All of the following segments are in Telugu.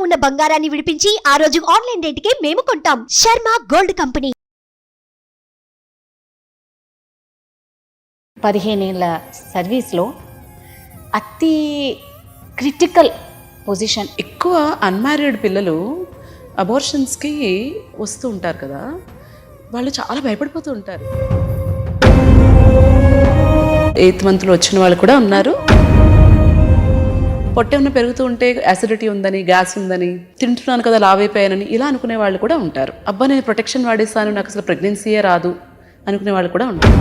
ఉన్న బంగారాన్ని విడిపించి ఆ రోజు ఆన్లైన్ రేటుకే మేము కొంటాం. Sharma gold company. 15 ఏళ్ళ సర్వీస్లో అతి క్రిటికల్ పొజిషన్. ఎక్కువ అన్మ్యారీడ్ పిల్లలు అబార్షన్స్కి వస్తూ ఉంటారు కదా, వాళ్ళు చాలా భయపడిపోతూ ఉంటారు. 8th మంత్లో వచ్చిన వాళ్ళు కూడా ఉన్నారు. పొట్ట ఏమన్నా పెరుగుతూ ఉంటే యాసిడిటీ ఉందని, గ్యాస్ ఉందని, తింటున్నాను కదా లావైపోయానని ఇలా అనుకునే వాళ్ళు కూడా ఉంటారు. అబ్బా నేను ప్రొటెక్షన్ వాడేస్తాను, నాకు అసలు ప్రెగ్నెన్సీయే రాదు అనుకునే వాళ్ళు కూడా ఉంటారు.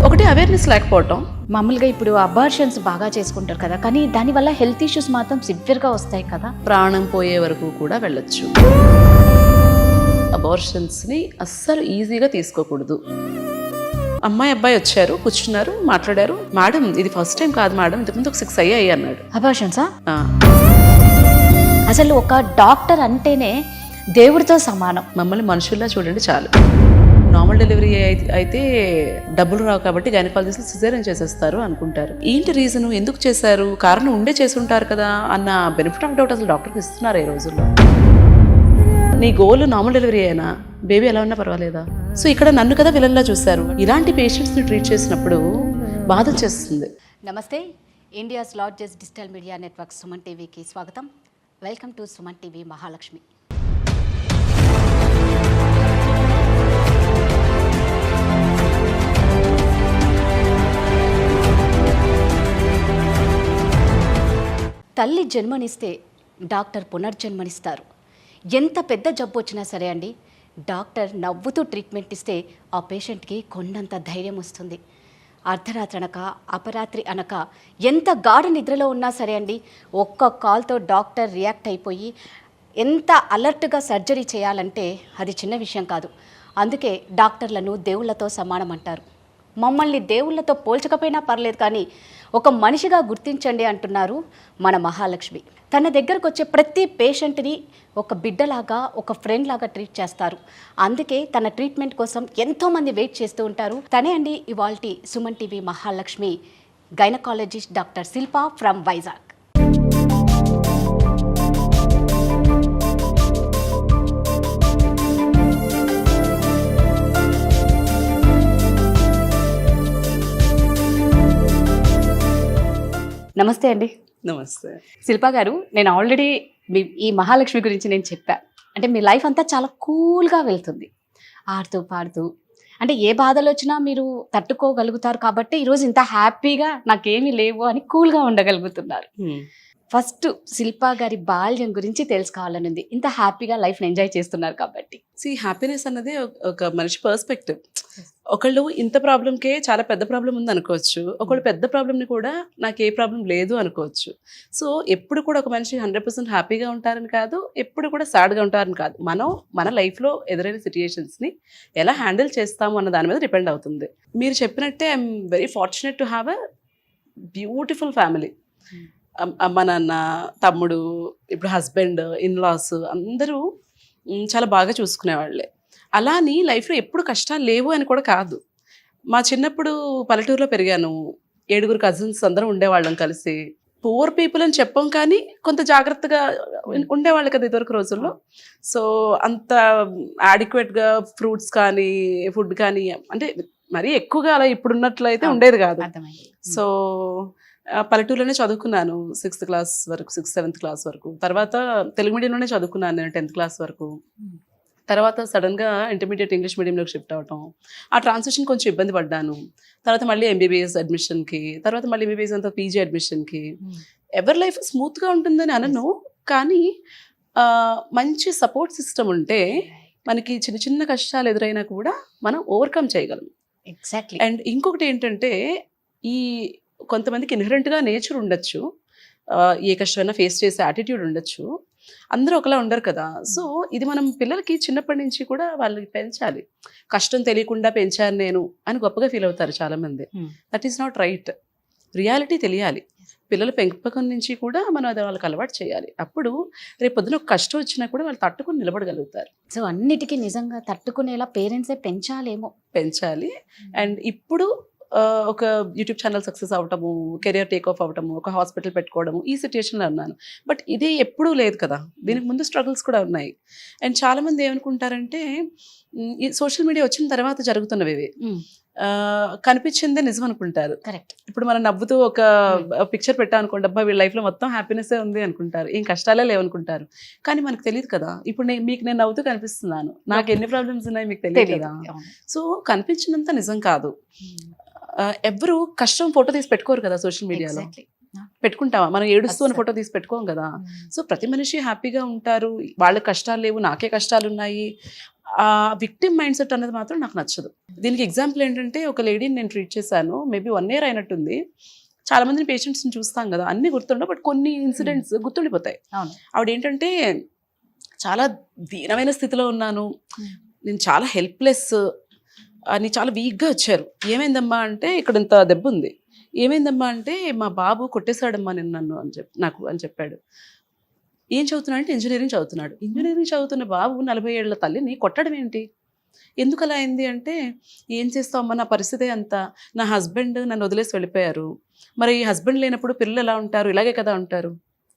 ఒకటి అవేర్నెస్ లేకపోవటం. మామూలుగా ఇప్పుడు అబార్షన్స్ బాగా చేసుకుంటారు కదా, కానీ దానివల్ల హెల్త్ ఇష్యూస్ మాత్రం సివియర్గా వస్తాయి కదా. ప్రాణం పోయే వరకు కూడా వెళ్ళొచ్చు. అబార్షన్స్ని అస్సలు ఈజీగా తీసుకోకూడదు. అమ్మాయి అబ్బాయి వచ్చారు, కూర్చున్నారు, మాట్లాడారు. మేడం ఇది ఫస్ట్ టైం కాదు మేడం, ఇంతకుముందు ఒక 6 అయ్యాయి అన్నాడు. అబార్షన్సా? అసలు ఒక డాక్టర్ అంటేనే దేవుడితో సమానం. మమ్మల్ని మనుషుల్లా చూడండి చాలు. నార్మల్ డెలివరీ అయితే డబ్బులు రావు కాబట్టి గైనకాలజిస్టులు సిజేరియన్ చేసేస్తారు అనుకుంటారు. ఏంటి రీజను, ఎందుకు చేశారు, కారణం ఉండే చేసి ఉంటారు కదా అన్న బెనిఫిట్ ఆఫ్ డౌట్ అసలు డాక్టర్కి ఇస్తున్నారు ఈ రోజుల్లో. నీ గోల్ నార్మల్ డెలివరీ అయినా బేబీ ఎలా ఉన్నా పర్వాలేదా? సో ఇక్కడ నన్ను కదా విలన్లా చూశారు. ఇలాంటి పేషెంట్స్ని ట్రీట్ చేసినప్పుడు బాధ చేస్తుంది. నమస్తే, India's largest digital media network Suman టీవీకి స్వాగతం. Welcome to Suman TV Mahalakshmi. తల్లి జన్మనిస్తే డాక్టర్ పునర్జన్మనిస్తారు. ఎంత పెద్ద జబ్బు వచ్చినా సరే అండి, డాక్టర్ నవ్వుతూ ట్రీట్మెంట్ ఇస్తే ఆ పేషెంట్కి కొండంత ధైర్యం వస్తుంది. అర్ధరాత్రి అనక అపరాత్రి అనక ఎంత గాఢ నిద్రలో ఉన్నా సరే అండి, ఒక్క కాల్తో డాక్టర్ రియాక్ట్ అయిపోయి ఎంత అలర్ట్గా సర్జరీ చేయాలంటే అది చిన్న విషయం కాదు. అందుకే డాక్టర్లను దేవుళ్లతో సమానం అంటారు. మమ్మల్ని దేవుళ్లతో పోల్చకపోయినా పర్లేదు, కానీ ఒక మనిషిగా గుర్తించండి అంటున్నారు మన మహాలక్ష్మి. తన దగ్గరకు వచ్చే ప్రతి పేషెంట్ని ఒక బిడ్డలాగా, ఒక ఫ్రెండ్ లాగా ట్రీట్ చేస్తారు. అందుకే తన ట్రీట్మెంట్ కోసం ఎంతోమంది వెయిట్ చేస్తూ ఉంటారు. తనే అండి ఇవాల్టి Suman TV Mahalakshmi, gynaecologist doctor Shilpa from Vizag. నమస్తే అండి. నమస్తే శిల్ప గారు, నేను ఆల్రెడీ ఈ మహాలక్ష్మి గురించి నేను చెప్పా. అంటే మీ లైఫ్ అంతా చాలా కూల్గా వెళ్తుంది, ఆడుతూ పాడుతూ. అంటే ఏ బాధలు వచ్చినా మీరు తట్టుకోగలుగుతారు కాబట్టి ఈరోజు ఇంత హ్యాపీగా నాకేమీ లేవు అని కూల్గా ఉండగలుగుతున్నారు. ఫస్ట్ శిల్ప గారి బాల్యం గురించి తెలుసుకోవాలని ఉంది. ఇంత హ్యాపీగా లైఫ్ని ఎంజాయ్ చేస్తున్నారు కాబట్టి. హ్యాపీనెస్ అన్నది ఒక మనిషి పర్స్పెక్టివ్. ఒకళ్ళు ఇంత ప్రాబ్లంకే చాలా పెద్ద ప్రాబ్లం ఉంది అనుకోవచ్చు, ఒకళ్ళు పెద్ద ప్రాబ్లంని కూడా నాకు ఏ ప్రాబ్లం లేదు అనుకోవచ్చు. సో ఎప్పుడు కూడా ఒక మనిషి 100% హ్యాపీగా ఉంటారని కాదు, ఎప్పుడు కూడా సాడ్గా ఉంటారని కాదు. మనం మన లైఫ్లో ఎదురైన సిచ్యుయేషన్స్ని ఎలా హ్యాండిల్ చేస్తాము అన్న దాని మీద డిపెండ్ అవుతుంది. మీరు చెప్పినట్టే I'm very fortunate to have a beautiful family. అమ్మ నాన్న, తమ్ముడు, ఇప్పుడు హస్బెండ్, ఇన్లాస్ అందరూ చాలా బాగా చూసుకునేవాళ్ళే. అలా అని లైఫ్లో ఎప్పుడు కష్టాలు లేవు అని కూడా కాదు. మా చిన్నప్పుడు పల్లెటూరులో పెరిగాను. 7 కజిన్స్ అందరం ఉండేవాళ్ళం కలిసి. పూర్ పీపుల్ అని చెప్పాం, కానీ కొంత జాగ్రత్తగా ఉండేవాళ్ళు కదా ఇదివరకు రోజుల్లో. సో అంత యాడిక్వేట్గా ఫ్రూట్స్ కానీ ఫుడ్ కానీ అంటే మరీ ఎక్కువగా అలా ఇప్పుడున్నట్లయితే ఉండేది కాదు. సో పల్లెటూరులోనే చదువుకున్నాను 6th క్లాస్ వరకు, 6th 7th క్లాస్ వరకు. తర్వాత తెలుగు మీడియంలోనే చదువుకున్నాను నేను 10th క్లాస్ వరకు. తర్వాత సడన్గా ఇంటర్మీడియట్ ఇంగ్లీష్ మీడియంలోకి షిఫ్ట్ అవటం, ఆ ట్రాన్సిషన్ కొంచెం ఇబ్బంది పడ్డాను. తర్వాత మళ్ళీ ఎంబీబీఎస్ అడ్మిషన్కి, తర్వాత మళ్ళీ ఎంబీబీఎస్ అంతా పీజీ అడ్మిషన్కి. ఎవరి లైఫ్ స్మూత్గా ఉంటుందని అనను, కానీ మంచి సపోర్ట్ సిస్టమ్ ఉంటే మనకి చిన్న చిన్న కష్టాలు ఎదురైనా కూడా మనం ఓవర్కమ్ చేయగలం. ఎగ్జాక్ట్లీ. అండ్ ఇంకొకటి ఏంటంటే, ఈ కొంతమందికి ఇన్హరెంట్గా నేచర్ ఉండొచ్చు, ఏ కష్టమైనా ఫేస్ చేసే యాటిట్యూడ్ ఉండొచ్చు. అందరూ ఒకలా ఉండరు కదా. సో ఇది మనం పిల్లలకి చిన్నప్పటి నుంచి కూడా వాళ్ళకి పెంచాలి. కష్టం తెలియకుండా పెంచాను నేను అని గొప్పగా ఫీల్ అవుతారు చాలామంది. That is not right. Reality తెలియాలి. పిల్లల పెంపకం నుంచి కూడా మనం అది వాళ్ళకి అలవాటు చేయాలి. అప్పుడు రేపు పొద్దున ఒక కష్టం వచ్చినా కూడా వాళ్ళు తట్టుకుని నిలబడగలుగుతారు. సో అన్నిటికీ నిజంగా తట్టుకునేలా పేరెంట్సే పెంచాలి. అండ్ ఇప్పుడు ఒక యూట్యూబ్ ఛానల్ సక్సెస్ అవ్వటము, కెరియర్ టేక్ ఆఫ్ అవ్వటము, ఒక హాస్పిటల్ పెట్టుకోవడము, ఈ సిచ్యుయేషన్లో ఉన్నాను. బట్ ఇది ఎప్పుడూ లేదు కదా, దీనికి ముందు స్ట్రగుల్స్ కూడా ఉన్నాయి. అండ్ చాలామంది ఏమనుకుంటారంటే ఈ సోషల్ మీడియా వచ్చిన తర్వాత జరుగుతున్నవి ఇవి. కనిపించిందే నిజం అనుకుంటారు. కరెక్ట్. ఇప్పుడు మనం నవ్వుతూ ఒక పిక్చర్ పెట్టాం అనుకోండి, అబ్బా వీళ్ళ లైఫ్లో మొత్తం హ్యాపీనెస్సే ఉంది అనుకుంటారు, ఏం కష్టాలే లేవనుకుంటారు. కానీ మనకు తెలియదు కదా, ఇప్పుడు మీకు నేను నవ్వుతూ కనిపిస్తున్నాను, నాకు ఎన్ని ప్రాబ్లమ్స్ ఉన్నాయి మీకు తెలియదు కదా. సో కనిపించినంత నిజం కాదు. ఎవరు కష్టం ఫోటో తీసి పెట్టుకోరు కదా సోషల్ మీడియాలో. పెట్టుకుంటావా? మనం ఏడుస్తూ ఉన్న ఫోటో తీసి పెట్టుకోం కదా. సో ప్రతి మనిషి హ్యాపీగా ఉంటారు, వాళ్ళ కష్టాలు లేవు, నాకే కష్టాలు ఉన్నాయి. ఆ విక్టిమ్ మైండ్ సెట్ అనేది మాత్రం నాకు నచ్చదు. దీనికి ఎగ్జాంపుల్ ఏంటంటే, ఒక లేడీని నేను ట్రీట్ చేశాను, మేబీ 1 year అయినట్టుంది. చాలా మందిని పేషెంట్స్ని చూస్తాం కదా, అన్ని గుర్తుండవు, బట్ కొన్ని ఇన్సిడెంట్స్ గుర్తుండిపోతాయి. ఆవిడ ఏంటంటే చాలా దీనమైన స్థితిలో ఉన్నాను, నేను చాలా హెల్ప్లెస్ అని చాలా వీక్గా వచ్చారు. ఏమైందమ్మా అంటే, ఇక్కడ ఇంత దెబ్బ ఉంది. ఏమైందమ్మా అంటే, మా బాబు కొట్టేశాడమ్మా నేను నన్ను అని చెప్పాడు. ఏం చదువుతున్నాడు అంటే, ఇంజనీరింగ్ చదువుతున్నాడు. ఇంజనీరింగ్ చదువుతున్న బాబు 40 ఏళ్ల తల్లిని కొట్టడం ఏంటి, ఎందుకు అలా అయింది అంటే, ఏం చేస్తావమ్మా నా పరిస్థితే అంత, నా హస్బెండ్ నన్ను వదిలేసి వెళ్ళిపోయారు, మరి హస్బెండ్ లేనప్పుడు పిల్లలు ఎలా ఉంటారు, ఇలాగే కదా ఉంటారు,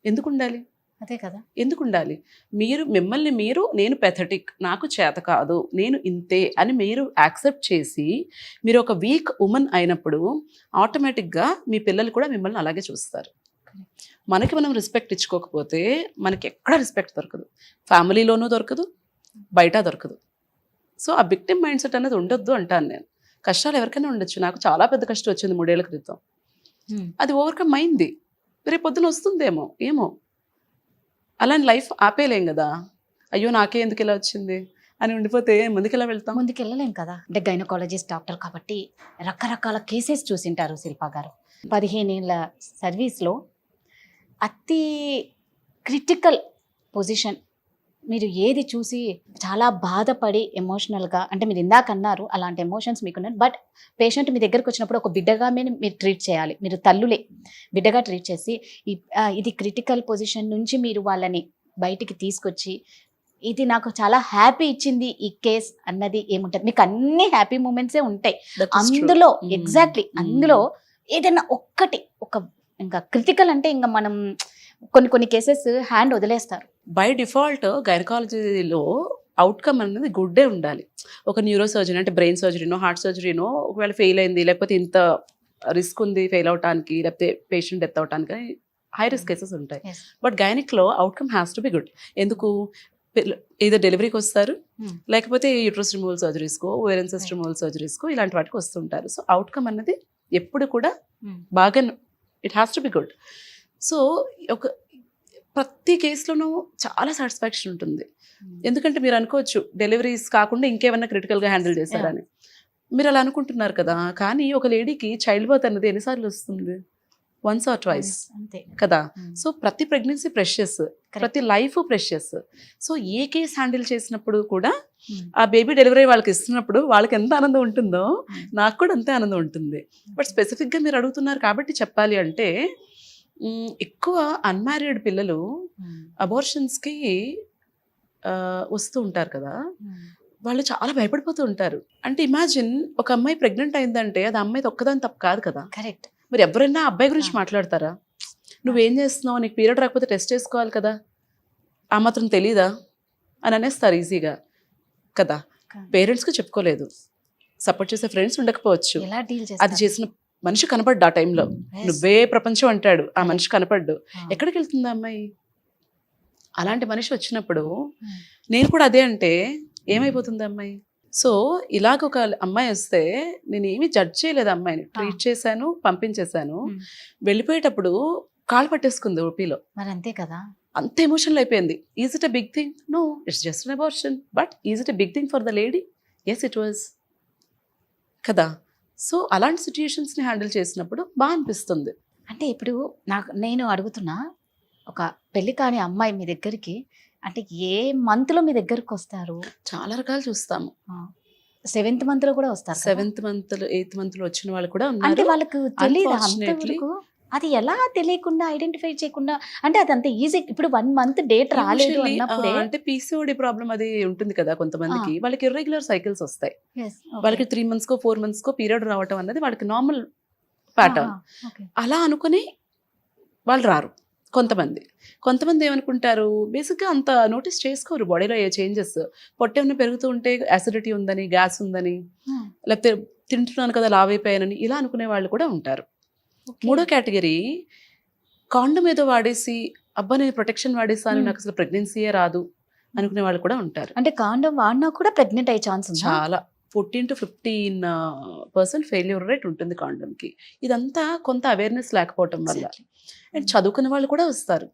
ఎందుకు ఉండాలి, అదే కదా, ఎందుకు ఉండాలి, మిమ్మల్ని మీరు నేను పెథటిక్, నాకు చేత కాదు, నేను ఇంతే అని మీరు యాక్సెప్ట్ చేసి మీరు ఒక వీక్ ఉమెన్ అయినప్పుడు ఆటోమేటిక్గా మీ పిల్లలు కూడా మిమ్మల్ని అలాగే చూస్తారు. మనకి మనం రెస్పెక్ట్ ఇచ్చుకోకపోతే మనకి ఎక్కడ రెస్పెక్ట్ దొరకదు, ఫ్యామిలీలోనూ దొరకదు, బయట దొరకదు. సో ఆ విక్టిమ్ మైండ్ సెట్ అనేది ఉండొద్దు అంటాను నేను. కష్టాలు ఎవరికైనా ఉండొచ్చు, నాకు చాలా పెద్ద కష్టం వచ్చింది 3 ఏళ్ల క్రితం, అది ఓవర్కమ్ అయింది, రేపు పొద్దున వస్తుందేమో ఏమో. అలాంటి లైఫ్ ఆపేయలేం కదా, అయ్యో నాకే ఎందుకు ఇలా వచ్చింది అని ఉండిపోతే ముందుకెలా వెళ్తాం, ముందుకెళ్ళలేం కదా. అంటే గైనకాలజిస్ట్ డాక్టర్ కాబట్టి రకరకాల కేసెస్ చూసింటారు శిల్పా గారు. 15 ఏళ్ళ సర్వీస్లో అతి క్రిటికల్ పొజిషన్ మీరు ఏది చూసి చాలా బాధపడి ఎమోషనల్గా, అంటే మీరు ఇందాక అన్నారు అలాంటి ఎమోషన్స్ మీకున్నారు, బట్ పేషెంట్ మీ దగ్గరకు వచ్చినప్పుడు ఒక బిడ్డగా మీరు ట్రీట్ చేయాలి, మీరు తల్లులే బిడ్డగా ట్రీట్ చేసి ఇది క్రిటికల్ పొజిషన్ నుంచి మీరు వాళ్ళని బయటికి తీసుకొచ్చి, ఇది నాకు చాలా హ్యాపీ ఇచ్చింది ఈ కేస్ అన్నది ఏముంటుంది? మీకు అన్ని హ్యాపీ మూమెంట్సే ఉంటాయి అందులో. ఎగ్జాక్ట్లీ, అందులో ఏదైనా ఒక్కటి ఇంకా క్రిటికల్ అంటే ఇంకా మనం కొన్ని కేసెస్ హ్యాండ్ వదిలేస్తారు. బై డిఫాల్ట్ గైనకాలజీలో అవుట్కమ్ అనేది గుడ్డే ఉండాలి. ఒక న్యూరో సర్జరీ అంటే బ్రెయిన్ సర్జరీనో హార్ట్ సర్జరీనో ఒకవేళ ఫెయిల్ అయింది, లేకపోతే ఇంత రిస్క్ ఉంది ఫెయిల్ అవడానికి, లేకపోతే పేషెంట్ డెత్ అవడానికి, హై రిస్క్ కేసెస్ ఉంటాయి. బట్ గైనిక్లో outcome has to be good. ఎందుకు? ఏదో డెలివరీకి వస్తారు, లేకపోతే యూట్రస్ రిమూవల్ సర్జరీస్కో, ఓవేరియన్ సిస్ట్ రిమూవల్ సర్జరీస్కో, ఇలాంటి వాటికి వస్తుంటారు. సో అవుట్కమ్ అన్నది ఎప్పుడు కూడా బాగా, it has to be good. So ప్రతి కేసులోనూ చాలా సాటిస్ఫాక్షన్ ఉంటుంది. ఎందుకంటే మీరు అనుకోవచ్చు డెలివరీస్ కాకుండా ఇంకేమన్నా క్రిటికల్గా హ్యాండిల్ చేశారని, మీరు అలా అనుకుంటున్నారు కదా. కానీ ఒక లేడీకి చైల్డ్ బర్త్ అనేది ఎన్నిసార్లు వస్తుంది? 1 or 2 అంతే కదా. సో ప్రతి ప్రెగ్నెన్సీ ప్రెషియస్, ప్రతి లైఫ్ ప్రెషియస్. సో ఏ కేసు హ్యాండిల్ చేసినప్పుడు కూడా ఆ బేబీ డెలివరీ వాళ్ళకి ఇస్తున్నప్పుడు వాళ్ళకి ఎంత ఆనందం ఉంటుందో నాకు కూడా అంతే ఆనందం ఉంటుంది. బట్ స్పెసిఫిక్గా మీరు అడుగుతున్నారు కాబట్టి చెప్పాలి అంటే, ఎక్కువ అన్మ్యారీడ్ పిల్లలు అబార్షన్స్కి వస్తూ ఉంటారు కదా, వాళ్ళు చాలా భయపడిపోతూ ఉంటారు. అంటే ఇమాజిన్, ఒక అమ్మాయి ప్రెగ్నెంట్ అయిందంటే అది అమ్మాయిది ఒక్కదాని తప్పు కాదు కదా. కరెక్ట్. మరి ఎవరైనా అబ్బాయి గురించి మాట్లాడతారా? నువ్వేం చేస్తున్నావు, నీకు పీరియడ్ రాకపోతే టెస్ట్ చేసుకోవాలి కదా, ఆ మాత్రం తెలీదా అని అనేస్తారు ఈజీగా కదా. పేరెంట్స్కి చెప్పుకోలేదు, సపోర్ట్ చేసే ఫ్రెండ్స్ ఉండకపోవచ్చు, ఎలా డీల్ అది చేసిన మనిషి కనపడ్డు ఆ టైంలో, నువ్వే ప్రపంచం అంటాడు, ఆ మనిషి కనపడ్డు, ఎక్కడికి వెళ్తుంది అమ్మాయి? అలాంటి మనిషి వచ్చినప్పుడు నేను కూడా అదే అంటే ఏమైపోతుంది అమ్మాయి? సో ఇలాగ ఒక అమ్మాయి వస్తే నేను ఏమీ జడ్జ్ చేయలేదు, అమ్మాయిని ట్రీట్ చేశాను, పంపించేశాను. వెళ్ళిపోయేటప్పుడు కాళ్ళు పట్టేసుకుంది ఓపీలో. మరి అంతే కదా, అంత ఎమోషనల్ అయిపోయింది. Is it a big thing? No, it's just an abortion. But is it a big thing for the lady? Yes, it was కదా. సో అలాంటి సిచ్యుయేషన్స్ని హ్యాండిల్ చేసినప్పుడు బాగా అనిపిస్తుంది. అంటే ఇప్పుడు నేను అడుగుతున్నా, ఒక పెళ్లి కాని అమ్మాయి మీ దగ్గరికి అంటే ఏ మంత్లో మీ దగ్గరకు వస్తారు? చాలా రకాలు చూస్తాము. 7th month లో కూడా వస్తారు. 7th month 8th month వచ్చిన వాళ్ళు కూడా అంటే ఉన్నారు. వాళ్ళకు తెలియదు Unfortunately, అది ఎలా తెలియకుండా ఐడెంటిఫై చేయకుండా, అంటే అది అంత ఈజీ. ఇప్పుడు 1 మంత్ డేట్ రాలేదు Usually, అన్నప్పుడే అంటే పీసీఓడి ప్రాబ్లం అది ఉంటుంది కదా కొంతమందికి, వాళ్ళకి ఇర్రెగ్యులర్ సైకిల్స్ వస్తాయి. Yes, okay. వాళ్ళకి 3 months కో 4 months కో పీరియడ్ రావటం అన్నది వాళ్ళకి నార్మల్ ప్యాటర్న్. ఆహా, okay. అలా అనుకుని వాళ్ళు రారు కొంతమంది ఏమనుకుంటారు, బేసిక్గా అంత నోటీస్ చేసుకోరు బాడీలో ఏ చేంజెస్. పొట్ట ఏమైనా పెరుగుతూ ఉంటే యాసిడిటీ ఉందని, గ్యాస్ ఉందని, Hmm, లేకపోతే తింటున్నాను కదా లావైపోయానని ఇలా అనుకునే వాళ్ళు కూడా ఉంటారు. okay. మూడో కేటగిరీ, కాండం ఏదో వాడేసి అబ్బా నేను ప్రొటెక్షన్ వాడేస్తాను నాకు అసలు ప్రెగ్నెన్సీయే రాదు అనుకునే వాళ్ళు కూడా ఉంటారు. అంటే కాండం వాడినా కూడా ప్రెగ్నెంట్ అయ్యే ఛాన్స్ ఉందా? చాలా 14 to 15% ఫెయిల్యూర్ రేట్ ఉంటుంది కాండంకి. ఇదంతా కొంత అవేర్నెస్ లేకపోవటం వల్ల. Exactly. అండ్ చదువుకునే వాళ్ళు కూడా వస్తారు.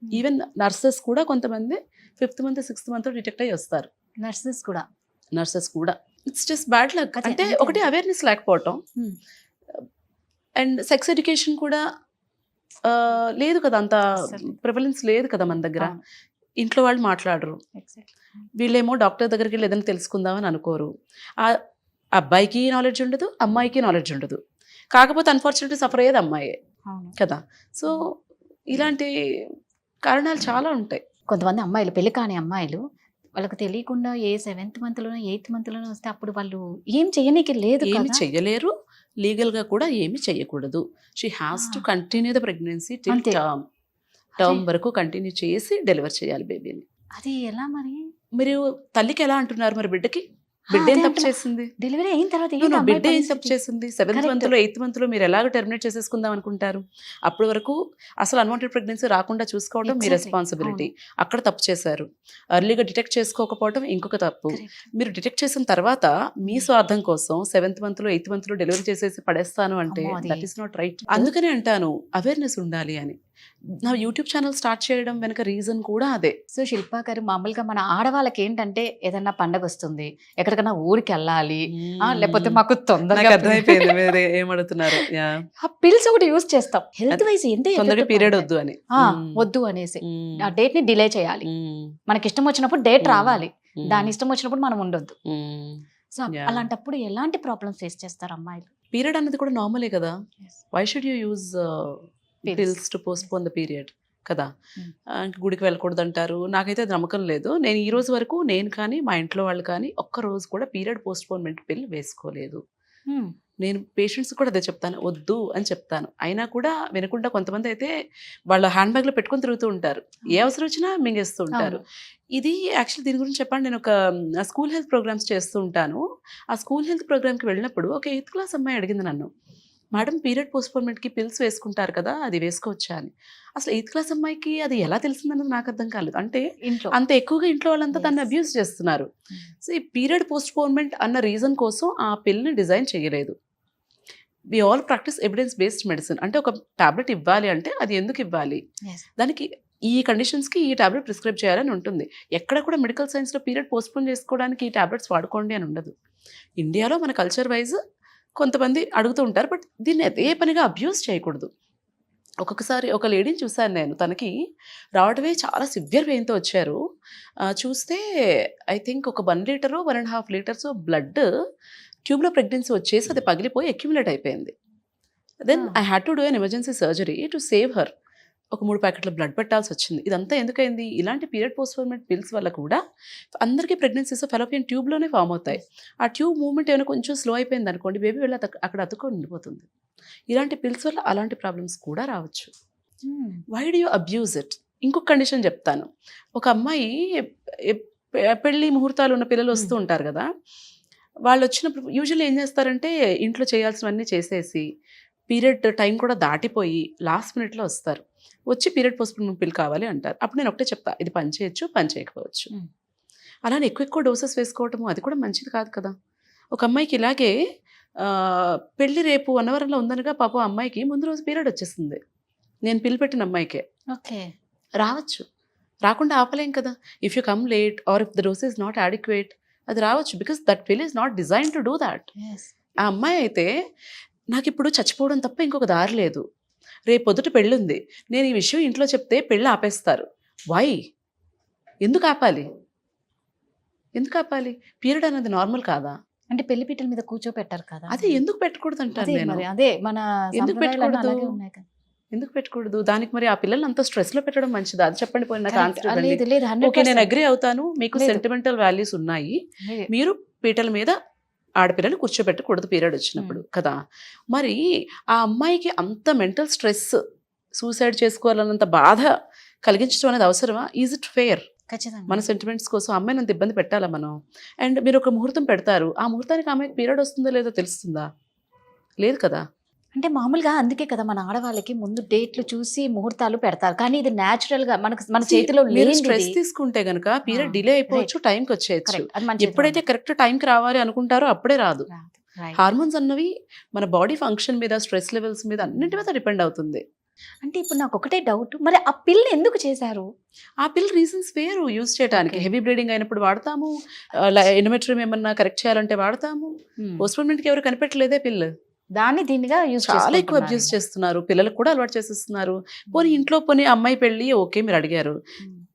ఈవెన్ నర్సెస్ కూడా కొంతమంది 5th month 6th month detect అయ్యి వస్తారు. నర్సెస్ కూడా. నర్సెస్ కూడా ఇట్స్ జస్ట్ బ్యాడ్ లక్. అదే, అంటే అంతే. ఒకటి అవేర్నెస్ లేకపోవటం, Hmm. అండ్ సెక్స్ ఎడ్యుకేషన్ కూడా లేదు కదా, అంత అసలు. ప్రివలెన్స్ లేదు కదా మన దగ్గర. అవును. ఇంట్లో వాళ్ళు మాట్లాడరు, Exactly. వీళ్ళేమో డాక్టర్ దగ్గరికి వెళ్ళి ఏదైనా తెలుసుకుందామని అనుకోరు. ఆ అబ్బాయికి నాలెడ్జ్ ఉండదు, అమ్మాయికి నాలెడ్జ్ ఉండదు. కాకపోతే అన్ఫార్చునేట్లీ సఫర్ అయ్యేది అమ్మాయే అవును. కదా. సో ఇలాంటి కారణాలు చాలా ఉంటాయి. కొంతమంది అమ్మాయిలు, పెళ్లి కాని అమ్మాయిలు, వాళ్ళకి తెలియకుండా 7th మంత్లోనో 8th మంత్లోనో వస్తే అప్పుడు వాళ్ళు ఏం చేయనీకి లేదు ఏమి కదా. చెయ్యలేరు, లీగల్గా కూడా ఏమి చెయ్యకూడదు. She has to continue the pregnancy till అంతే. టర్మ్ వరకు కంటిన్యూ చేసి డెలివర్ చేయాలి బేబీని. అది ఎలా మరి? మీరు తల్లికి ఎలా అంటున్నారు, మరి బిడ్డకి బిడ్డ ఏం అదే తప్పు అంటున్నా. చేసింది? డెలివరీ అయిన తర్వాత No, ఏంటి no, అమ్మాయి బిడ్డ ఏం తప్పు పరిస్థితి? చేసింది? 7th Correct. month లో 8th month లో మీరు ఎలాగ టెర్మినేట్ చేసేసుకుందాం అనుకుంటారు? అప్పటి వరకు అసలు అన్వాంటెడ్ ప్రెగ్నెన్సీ రాకుండా చూసుకోవడం మీ Exactly. రెస్పాన్సిబిలిటీ. అక్కడ తప్పు చేశారు. ఎర్లీగా డిటెక్ట్ చేసుకోకపోవడం ఇంకొక తప్పు. Correct. మీరు డిటెక్ట్ చేసిన తర్వాత మీ స్వార్థం కోసం 7th month లో 8th month లో డెలివరీ చేసేసి పడేస్తాను అంటే అమ్మో, అది. That is not right. అందుకనే అంటాను అవేర్నెస్ ఉండాలి అని. నా యూట్యూబ్ ఛానల్ స్టార్ట్ చేయడం వెనక రీజన్ కూడా అదే. సో శిల్పా గారు, మామూలుగా మన ఆడవాళ్ళకి ఏంటంటే ఏదన్నా పండగ వస్తుంది, ఎక్కడికైనా ఊరికి వెళ్ళాలి, లేకపోతే మాకు తొందరగా నాకు అర్థమైపోయింది మీరు ఏమడుతున్నారు. ఆ పిల్స్ ఒకటి యూజ్ చేస్తాం. హెల్త్ వైజ్ ఎంత తొందరగా పీరియడ్ వద్దు అని. వద్దు అనేసి ఆ డేట్ ని డిలే చేయాలి. మనకి ఇష్టం వచ్చినప్పుడు డేట్ రావాలి, దాని ఇష్టం వచ్చినప్పుడు మనం ఉండొద్దు. So Yeah. అలాంటప్పుడు ఎలాంటి ప్రాబ్లమ్స్ ఫేస్ చేస్తారు అమ్మాయిలు? పీరియడ్ అనేది కూడా నార్మలే కదా. Why should you use Pills. Pills to postpone the period కదా. Hmm. గుడికి వెళ్ళకూడదు అంటారు. నాకైతే అది నమ్మకం లేదు. నేను ఈ రోజు వరకు నేను కానీ మా ఇంట్లో వాళ్ళు కానీ ఒక్క రోజు కూడా పీరియడ్ పోస్ట్పోన్మెంట్ పిల్ వేసుకోలేదు. నేను పేషెంట్స్ కూడా అదే చెప్తాను, వద్దు అని చెప్తాను. అయినా కూడా వినకుండా కొంతమంది అయితే వాళ్ళ హ్యాండ్ బ్యాగ్లో పెట్టుకొని తిరుగుతూ ఉంటారు. ఏ అవసరం వచ్చినా మింగేస్తూ ఉంటారు. ఇది యాక్చువల్లీ దీని గురించి చెప్పండి. నేను ఒక స్కూల్ హెల్త్ ప్రోగ్రామ్స్ చేస్తూ ఉంటాను. ఆ స్కూల్ హెల్త్ ప్రోగ్రామ్కి వెళ్ళినప్పుడు ఒక 8th class అమ్మాయి అడిగింది నన్ను, మేడం పీరియడ్ పోస్ట్పోన్మెంట్కి పిల్స్ వేసుకుంటారు కదా, అది వేసుకోవచ్చా అని. అసలు 8th class అమ్మాయికి అది ఎలా తెలిసిందన్నది నాకు అర్థం కాలేదు. అంటే ఇంట్లో అంత ఎక్కువగా ఇంట్లో వాళ్ళంతా దాన్ని Yes. అబ్యూస్ చేస్తున్నారు. సో ఈ పీరియడ్ పోస్ట్పోన్మెంట్ అన్న రీజన్ కోసం ఆ పిల్ని డిజైన్ చేయలేదు. We all practice evidence based medicine. అంటే ఒక టాబ్లెట్ ఇవ్వాలి అంటే అది ఎందుకు ఇవ్వాలి, Yes. దానికి ఈ కండిషన్స్కి ఈ టాబ్లెట్ ప్రిస్క్రైబ్ చేయాలని ఉంటుంది. ఎక్కడ కూడా మెడికల్ సైన్స్లో పీరియడ్ పోస్ట్పోన్ చేసుకోవడానికి ఈ టాబ్లెట్స్ వాడుకోండి అని ఉండదు. ఇండియాలో మన కల్చర్ వైజ్ కొంతమంది అడుగుతూ ఉంటారు, బట్ దీన్ని అదే పనిగా అబ్యూస్ చేయకూడదు. ఒక్కొక్కసారి ఒక లేడీని చూశాను నేను, తనకి రావడమే చాలా సివియర్ పెయిన్తో వచ్చారు. చూస్తే ఐ థింక్ ఒక 1 liter 1.5 liters బ్లడ్ ట్యూబ్లో ప్రెగ్నెన్సీ వచ్చేసి అది పగిలిపోయి అక్యుములేట్ అయిపోయింది. Then I had to do an emergency surgery to save her. ఒక 3 ప్యాకెట్ల బ్లడ్ పెట్టాల్సి వచ్చింది. ఇదంతా ఎందుకైంది? ఇలాంటి పీరియడ్ పోస్ట్పోన్మెంట్ పిల్స్ వల్ల కూడా అందరికీ ప్రెగ్నెన్సీస్ ఫెలోపియన్ ట్యూబ్లోనే ఫామ్ అవుతాయి. ఆ ట్యూబ్ మూవ్మెంట్ ఏమైనా కొంచెం స్లో అయిపోయింది అనుకోండి, బేబీ వెళ్ళి అక్కడ అతుక్కొని ఉండిపోతుంది. ఇలాంటి పిల్స్ వల్ల అలాంటి ప్రాబ్లమ్స్ కూడా రావచ్చు. Why do you abuse it? ఇంకొక కండిషన్ చెప్తాను. ఒక అమ్మాయి పెళ్లి ముహూర్తాలు ఉన్న పిల్లలు వస్తూ ఉంటారు కదా, వాళ్ళు వచ్చినప్పుడు యూజువల్లీ ఏం చేస్తారంటే ఇంట్లో చేయాల్సినవన్నీ చేసేసి పీరియడ్ టైం కూడా దాటిపోయి లాస్ట్ మినిట్లో వస్తారు. వచ్చి పీరియడ్ పోస్ట్పోన్మెంట్ పిల్ కావాలి అంటారు. అప్పుడు నేను ఒకటే చెప్తా, ఇది పని చేయొచ్చు, పని చేయకపోవచ్చు. అలానే ఎక్కువ డోసెస్ వేసుకోవటము అది కూడా మంచిది కాదు కదా. ఒక అమ్మాయికి ఇలాగే పెళ్లి రేపు అన్నవరంలో ఉందనగా పాపం అమ్మాయికి ముందు రోజు పీరియడ్ వచ్చేసింది. నేను పిల్ పెట్టిన అమ్మాయికే. ఓకే. రావచ్చు, రాకుండా ఆపలేం కదా. If you come late are if the dose is not adequate, అది రావచ్చు. బికాస్ దట్ పిల్ is not design to do that. ఆ అమ్మాయి అయితే నాకు ఇప్పుడు చచ్చిపోవడం తప్ప ఇంకొక దారి లేదు, రేపు పొద్దుట పెళ్ళి ఉంది, నేను ఈ విషయం ఇంట్లో చెప్తే పెళ్ళి ఆపేస్తారు. వై? ఎందుకు ఆపాలి? ఎందుకు ఆపాలి? పీరియడ్ అనేది నార్మల్ కాదా? అంటే పెళ్లి పీటల మీద కూర్చోపెట్టారు కదా. అదే ఎందుకు పెట్టకూడదు అంటాను అదే నేను. మరి అదే మన ఎందుకు సంప్రదాయాలు పెట్టకూడదు? అలాగే ఉన్నాయి కదా. ఎందుకు పెట్టకూడదు? దానికి మరి ఆ పిల్లల్ని అంత స్ట్రెస్‌లో పెట్టడం మంచిదా? అది చెప్పండి పోనీ నాకు ఆన్సర్ ఇవ్వండి. లేదు లేదు ఓకే. నేను 100% అగ్రీ అవుతాను. మీకు లేదు. సెంటిమెంటల్ వాల్యూస్ ఉన్నాయి. లేదు. మీరు పీటల మీద ఆడపిల్లని కూర్చోబెట్టకూడదు పీరియడ్ వచ్చినప్పుడు కదా! మరి ఆ అమ్మాయికి అంత మెంటల్ స్ట్రెస్, సూసైడ్ చేసుకోవాలన్నంత బాధ కలిగించడం అనేది అవసరమా? Is it fair? ఖచ్చితంగా. మన సెంటిమెంట్స్ కోసం అమ్మాయిని అంత ఇబ్బంది పెట్టాలా మనం? అండ్ మీరు ఒక ముహూర్తం పెడతారు. ఆ ముహూర్తానికి అమ్మాయికి పీరియడ్ వస్తుందో లేదో తెలుస్తుందా? లేదు కదా! అంటే మామూలుగా అందుకే కదా మన ఆడవాళ్ళకి ముందు డేట్లు చూసి ముహూర్తాలు పెడతారు. కానీ ఇది న్యాచురల్ గా మన చేతిలో మీరు లేనిది స్ట్రెస్ ఇది. తీసుకుంటే గనక పీరియడ్ ఆ, డిలే అయిపోవచ్చు, టైంకి వచ్చేయచ్చు. కరెక్ట్. అది మన చేతిలో ఎప్పుడైతే ఉంది. కరెక్ట్ టైంకి రావాలి అనుకుంటారో అప్పుడే రాదు. రాదు. Right. హార్మోన్స్ అన్నవి మన బాడీ ఫంక్షన్ మీద, స్ట్రెస్ లెవెల్స్ మీద అన్నింటి మీద డిపెండ్ అవుతుంది. అంటే ఇప్పుడు నాకు ఒకటే డౌట్, మరి ఆ పిల్ల ఎందుకు చేశారు? ఆ పిల్ రీజన్స్ వేరు యూజ్ చేయడానికి. Okay. హెవీ బ్లీడింగ్ అయినప్పుడు వాడతాము, ఎండోమెట్రియం ఏమన్నా కరెక్ట్ చేయాలంటే వాడతాము. పోస్ట్పోన్మెంట్కి ఎవరు కనిపెట్టలేదే పిల్. దాన్ని దీనిగా యూజ్ చాలా ఎక్కువ అబ్యూస్ చేస్తున్నారు, పిల్లలకు కూడా అలవాటు చేసేస్తున్నారు. పోనీ ఇంట్లో పోనీ అమ్మాయి పెళ్ళి ఓకే మీరు అడిగారు,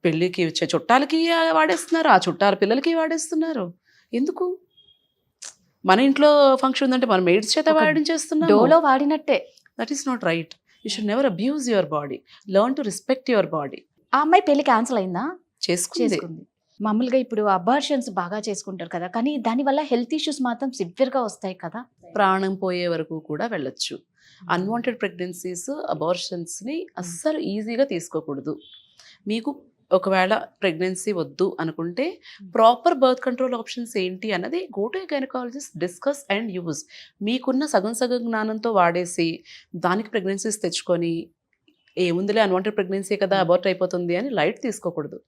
పెళ్ళికి వచ్చే చుట్టాలకి వాడేస్తున్నారు, ఆ చుట్టాల పిల్లలకి వాడేస్తున్నారు. ఎందుకు? మన ఇంట్లో ఫంక్షన్ ఉందంటే మనం మెయిడ్స్ చేత ఒక వాడించేస్తున్నాము. డోలో వాడినట్టే. That is not right. You should never abuse your body. Learn to respect your body. ఆ అమ్మాయి పెళ్లి క్యాన్సిల్ అయిందా? చేసుకుంది. మామూలుగా ఇప్పుడు అబార్షన్స్ బాగా చేసుకుంటారు కదా, కానీ దానివల్ల హెల్త్ ఇష్యూస్ మాత్రం సివియర్ గా వస్తాయి కదా. ప్రాణం పోయే వరకు కూడా వెళ్ళొచ్చు. అన్వాంటెడ్ ప్రెగ్నెన్సీస్, అబార్షన్స్ని అస్సలు ఈజీగా తీసుకోకూడదు. మీకు ఒకవేళ ప్రెగ్నెన్సీ వద్దు అనుకుంటే ప్రాపర్ బర్త్ కంట్రోల్ ఆప్షన్స్ ఏంటి అన్నది go to gynaecologist, discuss and use. మీకున్న సగం జ్ఞానంతో వాడేసి దానికి ప్రెగ్నెన్సీస్ తెచ్చుకొని ఏముందిలే అన్వాంటెడ్ ప్రెగ్నెన్సీ కదా అబార్ట్ అయిపోతుంది అని లైట్ తీసుకోకూడదు.